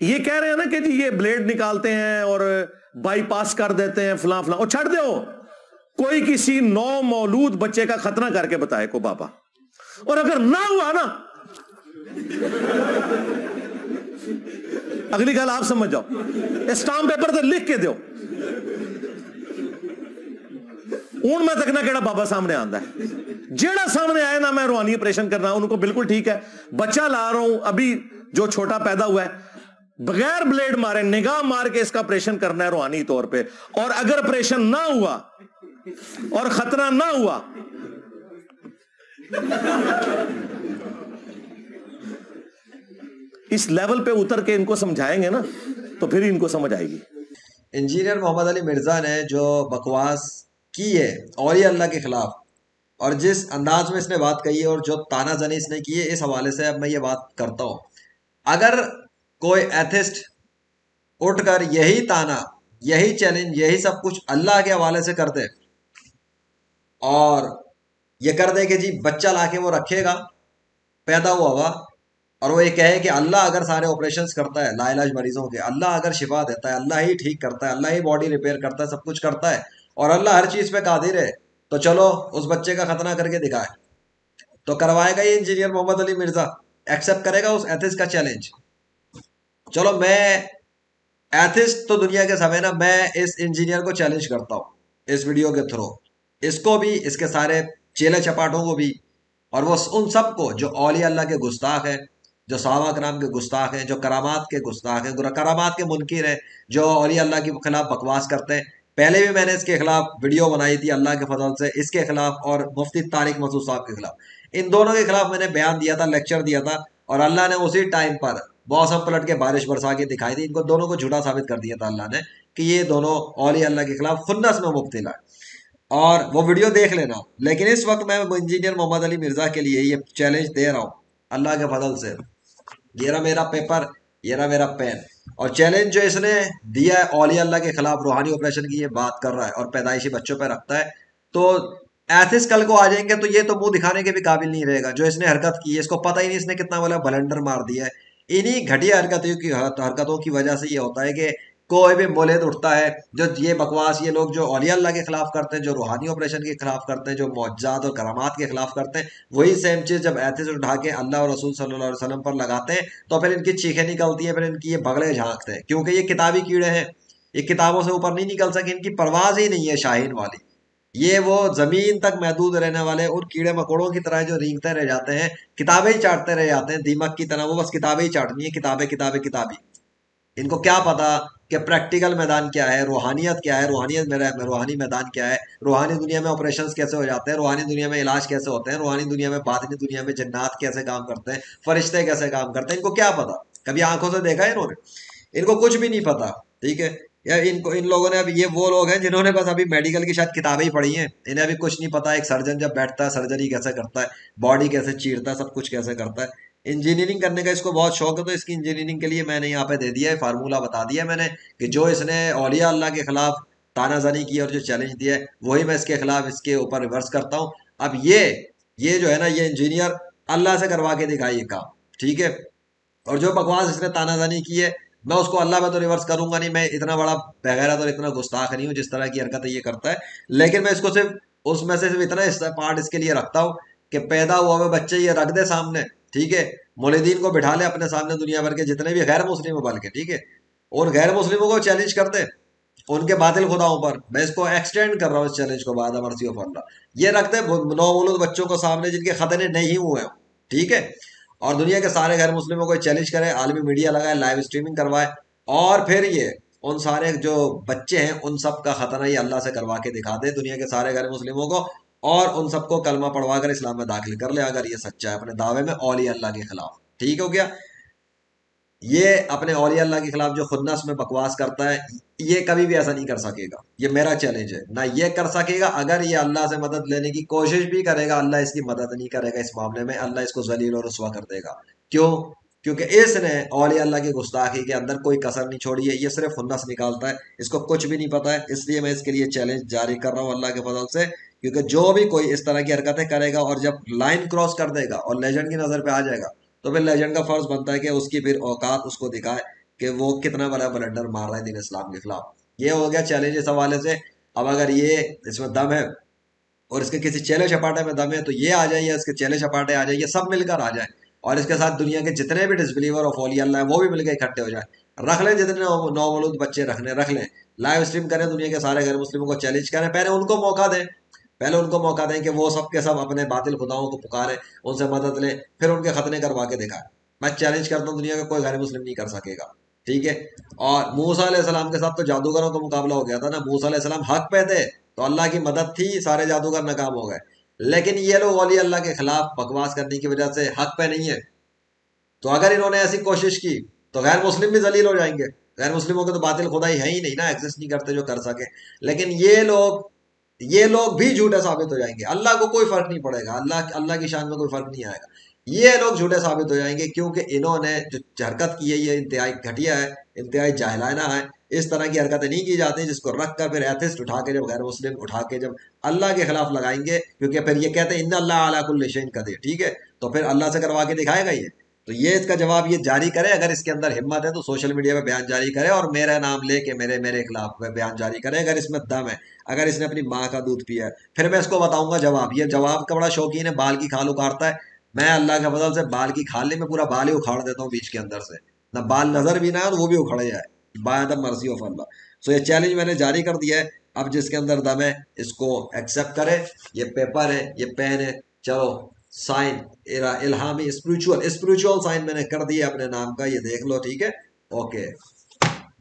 ये कह रहे हैं ना कि जी ये ब्लेड निकालते हैं और बाईपास कर देते हैं फलां फलां, और छੱਡ दो, कोई किसी नौ मौलूद बच्चे का खतना करके बताए को बाबा, और अगर ना हुआ ना, अगली गल आप समझ जाओ, स्टाम्प पेपर से लिख के दो, हूं मैं तकना केड़ा बाबा सामने आंदा है, जेड़ा सामने आए ना मैं रूहानी ऑपरेशन करना उनको बिल्कुल ठीक है, बच्चा ला रहा हूं अभी जो छोटा पैदा हुआ है, बगैर ब्लेड मारे निगाह मार के इसका ऑपरेशन करना है रूहानी तौर पे, और अगर ऑपरेशन ना हुआ और खतरा ना हुआ, इस लेवल पे उतर के इनको समझाएंगे ना तो फिर इनको समझ आएगी। इंजीनियर मोहम्मद अली मिर्जा ने जो बकवास की है औलिया अल्लाह के खिलाफ, और जिस अंदाज में इसने बात कही है और जो तानाजनी इसने की है, इस हवाले से अब मैं ये बात करता हूं, अगर कोई एथिस्ट उठकर यही ताना, यही चैलेंज, यही सब कुछ अल्लाह के हवाले से कर दे, और ये कर दे कि जी बच्चा लाके वो रखेगा पैदा हुआ, और वो ये कहे कि अल्लाह अगर सारे ऑपरेशंस करता है लाइलाज मरीजों के, अल्लाह अगर शिफा देता है, अल्लाह ही ठीक करता है, अल्लाह ही बॉडी रिपेयर करता है, सब कुछ करता है, और अल्लाह हर चीज पे कादिर है, तो चलो उस बच्चे का खतना करके दिखाए, तो करवाएगा ये इंजीनियर मोहम्मद अली मिर्जा? एक्सेप्ट करेगा उस एथिस्ट का चैलेंज? चलो मैं एथिस्ट तो दुनिया के सब है ना, मैं इस इंजीनियर को चैलेंज करता हूं इस वीडियो के थ्रू, इसको भी, इसके सारे चेले चपाटों को भी, और वो उन सबको जो औलिया अल्लाह के गुस्ताख हैं, जो सहाबा कराम के गुस्ताख हैं, जो करामात के गुस्ताख हैं, करामात के मुनकिर हैं, जो औलिया अल्लाह के खिलाफ बकवास करते हैं। पहले भी मैंने इसके खिलाफ वीडियो बनाई थी अल्लाह के फजल से, इसके खिलाफ और मुफ्ती तारिक मसूद साहब के खिलाफ, इन दोनों के खिलाफ मैंने बयान दिया था, लेक्चर दिया था, और अल्लाह ने उसी टाइम पर मौसम पलट के बारिश बरसा के दिखाई थी, इनको दोनों को झूठा साबित कर दिया था अल्लाह ने कि ये दोनों औलिया अल्लाह के खिलाफ खुन्नस में मुब्तला है, और वो वीडियो देख लेना। लेकिन इस वक्त मैं इंजीनियर मोहम्मद अली मिर्जा के लिए ये चैलेंज दे रहा हूँ अल्लाह के फजल से, ये रहा मेरा पेपर, ये रहा मेरा पेन, और चैलेंज जो इसने दिया है औलिया अल्लाह के खिलाफ रूहानी ऑपरेशन की ये बात कर रहा है और पैदाइशी बच्चों पर रखता है, तो एथिस्ट कल को आ जाएंगे तो ये तो मुंह दिखाने के भी काबिल नहीं रहेगा। जो इसने हरकत की है, इसको पता ही नहीं इसने कितना वाला बलंडर मार दिया है। इन्हीं घटिया हरकतों की वजह से ये होता है कि कोई भी मोलेद उठता है, जो ये बकवास ये लोग जो औलिया अल्लाह के खिलाफ करते हैं, जो रूहानी ऑपरेशन के खिलाफ करते हैं, जो मौजज़ात और करामात के खिलाफ करते हैं, वही सेम चीज जब एथिस्ट उठा के अल्लाह और रसूल सल्लल्लाहु अलैहि वसल्लम पर लगाते हैं तो फिर इनकी चीखें निकलती हैं, फिर इनकी ये बगड़े झांकते हैं, क्योंकि ये किताबी कीड़े हैं, ये किताबों से ऊपर नहीं निकल सके, इनकी परवाज ही नहीं है शाहीन वाली। ये वो जमीन तक महदूद रहने वाले उन कीड़े मकोड़ों की तरह जो रेंगते रह जाते हैं, किताबें ही चाटते रह जाते हैं दीमक की तरह, वो बस किताबें ही चाटनी है, किताबें किताबें किताबी। इनको क्या पता कि प्रैक्टिकल मैदान क्या है, रूहानियत क्या है, रूहानियत मेरा रूहानी मैदान क्या है, रूहानी दुनिया में ऑपरेशंस कैसे हो जाते हैं, रूहानी दुनिया में इलाज कैसे होते हैं, रूहानी दुनिया में बातिनी दुनिया में जन्नात कैसे काम करते हैं, फरिश्ते कैसे काम करते हैं, इनको क्या पता? कभी आंखों से देखा है इन्होंने? इनको कुछ भी नहीं पता। ठीक है, या इनको इन लोगों ने अभी, ये वो लोग हैं जिन्होंने बस अभी मेडिकल की शायद किताबें ही पढ़ी हैं, इन्हें अभी कुछ नहीं पता एक सर्जन जब बैठता है सर्जरी कैसे करता है, बॉडी कैसे चीरता है, सब कुछ कैसे करता है। इंजीनियरिंग करने का इसको बहुत शौक है, तो इसकी इंजीनियरिंग के लिए मैंने यहाँ पे दे दिया है, फार्मूला बता दिया मैंने कि जो इसने औलिया अल्लाह के खिलाफ तानाजनी की और जो चैलेंज दिया है वही मैं इसके खिलाफ इसके ऊपर रिवर्स करता हूँ। अब ये जो है ना, ये इंजीनियर अल्लाह से करवा के दिखाई ये काम, ठीक है, और जो बकवास इसने तानाजानी की है, मैं उसको अल्लाह में तो रिवर्स करूंगा नहीं, मैं इतना बड़ा बेगैरत और इतना गुस्ताख नहीं हूँ जिस तरह की हरकत ये करता है। लेकिन मैं इसको सिर्फ उसमें से सिर्फ इतना पार्ट इसके लिए रखता हूँ कि पैदा हुआ हुआ बच्चे ये रख दे सामने, ठीक है, मौलिदीन को बिठा ले अपने सामने, दुनिया भर के जितने भी गैर मुस्लिम बल्कि, ठीक है, और गैर मुस्लिमों को चैलेंज कर दे उनके बातिल खुदाओं पर। मैं इसको एक्सटेंड कर रहा हूँ इस चैलेंज को, बाद मर्सी ऑफ अल्लाह, ये रखते नौमौलूद बच्चों को सामने जिनके खतने नहीं हुए हैं, ठीक है, और दुनिया के सारे गैर मुस्लिमों को चैलेंज करे, आलमी मीडिया लगाए, लाइव स्ट्रीमिंग करवाए, और फिर ये उन सारे जो बच्चे हैं उन सब का खतना ये अल्लाह से करवा के दिखा दे दुनिया के सारे गैर मुस्लिमों को, और उन सबको कलमा पढ़वा कर इस्लाम में दाखिल कर ले अगर ये सच्चा है अपने दावे में औलिया अल्लाह के खिलाफ। ठीक हो गया? ये अपने औलिया अल्लाह के खिलाफ जो खुन्नस में बकवास करता है, ये कभी भी ऐसा नहीं कर सकेगा, ये मेरा चैलेंज है ना, ये कर सकेगा। अगर ये अल्लाह से मदद लेने की कोशिश भी करेगा, अल्लाह इसकी मदद नहीं करेगा इस मामले में, अल्लाह इसको जलील और रुसवा कर देगा। क्यों? क्योंकि इसने औलिया अल्लाह की गुस्ताखी के अंदर कोई कसर नहीं छोड़ी है, ये सिर्फ खुन्नस निकालता है, इसको कुछ भी नहीं पता है। इसलिए मैं इसके लिए चैलेंज जारी कर रहा हूँ अल्लाह के फजल से, क्योंकि जो भी कोई इस तरह की हरकतें करेगा और जब लाइन क्रॉस कर देगा और लेजेंड की नजर पे आ जाएगा, तो फिर लेजेंड का फर्ज बनता है कि उसकी फिर औकात उसको दिखाए कि वो कितना बड़ा ब्लंडर मार रहा है दीन इस्लाम के खिलाफ। ये हो गया चैलेंज इस हवाले से। अब अगर ये इसमें दम है और इसके किसी चेले चपाटे में दम है तो ये आ जाइए, इसके चेले चपाटे आ जाइए, सब मिलकर आ जाए और इसके साथ दुनिया के जितने भी डिसबिलीवर ऑफ औलिया अल्लाह है वो भी मिलकर इकट्ठे हो जाए। रख लें जितने नौमौलूद बच्चे रखने रख लें, लाइव स्ट्रीम करें, दुनिया के सारे गैर मुस्लिमों को चैलेंज करें, पहले उनको मौका दें कि वो सब के सब अपने बातिल खुदाओं को पुकारें, उनसे मदद लें, फिर उनके खतने करवा के दिखाएं। मैं चैलेंज करता हूँ दुनिया का कोई गैर मुस्लिम नहीं कर सकेगा, ठीक है। और मूसा अलैहिस्सलाम के साथ तो जादूगरों का मुकाबला हो गया था ना, मूसा अलैहिस्सलाम हक पे थे तो अल्लाह की मदद थी, सारे जादूगर नाकाम हो गए। लेकिन ये लोग वली अल्लाह के खिलाफ बकवास करने की वजह से हक पे नहीं है। तो अगर इन्होंने ऐसी कोशिश की तो गैर मुस्लिम भी जलील हो जाएंगे। गैर मुस्लिमों के तो बातिल खुदाई है ही नहीं ना, एग्जिस्ट नहीं करते जो कर सके। लेकिन ये लोग भी झूठे साबित हो जाएंगे। अल्लाह को कोई फर्क नहीं पड़ेगा, अल्लाह की शान में कोई फर्क नहीं आएगा। ये लोग झूठे साबित हो जाएंगे क्योंकि इन्होंने जो हरकत की है ये इंतहाई घटिया है, इंतहाई जाहिलाना है। इस तरह की हरकतें नहीं की जाती जिसको रख कर फिर एथिस्ट उठा के, जब गैर मुस्लिम उठा के जब अल्लाह के खिलाफ लगाएंगे, क्योंकि फिर ये कहते हैं इन्ना अल्लाह अला कुल्ली शैइन कदीर, ठीक है, तो फिर अल्लाह से करवा के दिखाएगा ये। तो ये इसका जवाब ये जारी करे, अगर इसके अंदर हिम्मत है तो सोशल मीडिया पे बयान जारी करे और मेरा नाम लेके मेरे मेरे खिलाफ बयान जारी करे, अगर इसमें दम है, अगर इसने अपनी माँ का दूध पिया है, फिर मैं इसको बताऊंगा जवाब। ये जवाब का बड़ा शौकीन है, बाल की खाल उखाड़ता है। मैं अल्लाह के फजल से बाल की खाल नहीं, मैं पूरा बाल ही उखाड़ देता हूँ बीच के अंदर से, ना बाल नजर भी ना है और वो भी उखड़ जाए, बाय द मर्जी ऑफ अल्लाह। सो ये चैलेंज मैंने जारी कर दिया है। अब जिसके अंदर दम है इसको एक्सेप्ट करे। ये पेपर है, ये पेन है, चलो साइन इल्हामी स्पिरिचुअल साइन मैंने कर दिया अपने नाम का, ये देख लो, ठीक है। Okay,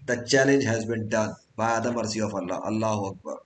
the challenge has been done by the mercy of Allah. अल्लाह अकबर।